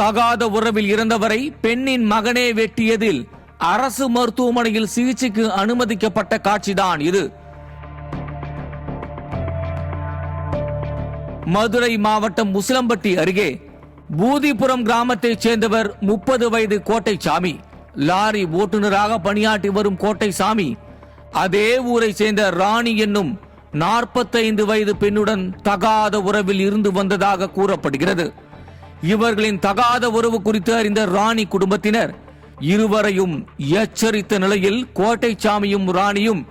தகாத உறவில் இருந்தவரை பெண்ணின் மகனே வெட்டியதில் அரசு மருத்துவமனையில் சிகிச்சைக்கு அனுமதிக்கப்பட்ட காட்சிதான் இது. மதுரை மாவட்டம் உசிலம்பட்டி அருகே பூதிபுரம் கிராமத்தைச் சேர்ந்தவர் 30 வயது கோட்டைசாமி. லாரி ஓட்டுநராக பணியாற்றி வரும் கோட்டைசாமி அதே ஊரை சேர்ந்த ராணி என்னும் 45 வயது பெண்ணுடன் தகாத உறவில் இருந்து வந்ததாக கூறப்படுகிறது. இவர்களின் தகாத உறவு குறித்து அறிந்த ராணி குடும்பத்தினர் இருவரையும் எச்சரித்த நிலையில் கோட்டைசாமியும் ராணியும்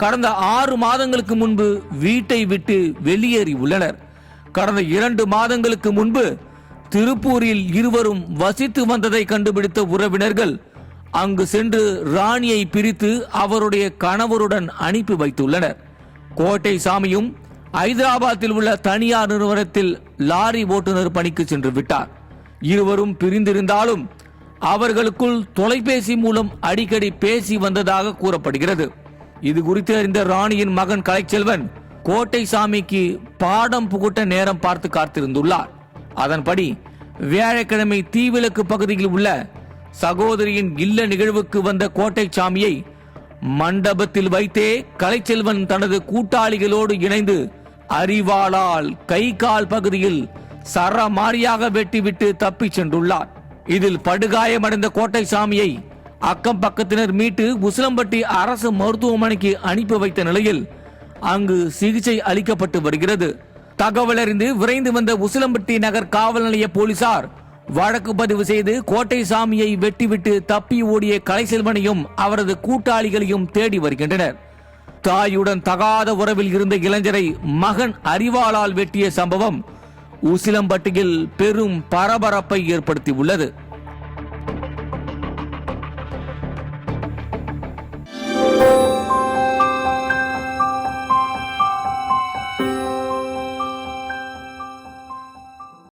கடந்த 6 மாதங்களுக்கு முன்பு வீட்டை விட்டு வெளியேறி உள்ளனர். கடந்த 2 மாதங்களுக்கு முன்பு திருப்பூரில் இருவரும் வசித்து வந்ததை கண்டுபிடித்த உறவினர்கள் அங்கு சென்று ராணியை பிரித்து அவருடைய கணவருடன் அனுப்பி வைத்துள்ளனர். கோட்டைசாமியும் ஐதராபாத்தில் உள்ள தனியார் நிறுவனத்தில் லாரி ஓட்டுநர் பணிக்கு சென்று விட்டார். இருவரும் பிரிந்திருந்தாலும் அவர்களுக்குள் தொலைபேசி மூலம் அடிக்கடி பேசி வந்ததாக கூறப்படுகிறது. இது குறித்து அறிந்த ராணியின் மகன் கலைச்செல்வன் கோட்டைசாமிக்கு பாடம் புகட்ட நேரம் பார்த்து காத்திருந்துள்ளார். அதன்படி வியாழக்கிழமை தீவிலக்கு பகுதியில் உள்ள சகோதரியின் இல்ல நிகழ்வுக்கு வந்த கோட்டைசாமியை மண்டபத்தில் வைத்தே கலைச்செல்வன் தனது கூட்டாளிகளோடு இணைந்து அரிவாளால் கை கால் பகுதியில் சரமாரியாக வெட்டிவிட்டு தப்பிச் சென்றுள்ளார். இதில் படுகாயமடைந்த கோட்டைசாமியை அக்கம் பக்கத்தினர் மீட்டு உசிலம்பட்டி அரசு மருத்துவமனைக்கு அனுப்பி வைத்த நிலையில் அங்கு சிகிச்சை அளிக்கப்பட்டு வருகிறது. தகவல் அறிந்து விரைந்து வந்த உசிலம்பட்டி நகர் காவல் நிலைய போலீசார் வழக்கு பதிவு செய்து கோட்டைசாமியை வெட்டிவிட்டு தப்பி ஓடிய கலைச்செல்வனையும் அவரது கூட்டாளிகளையும் தேடி வருகின்றனர். தாயுடன் தகாத உறவில் இருந்த இளைஞரை மகன் அரிவாளால் வெட்டிய சம்பவம் உசிலம்பட்டியில் பெரும் பரபரப்பை ஏற்படுத்தியுள்ளது.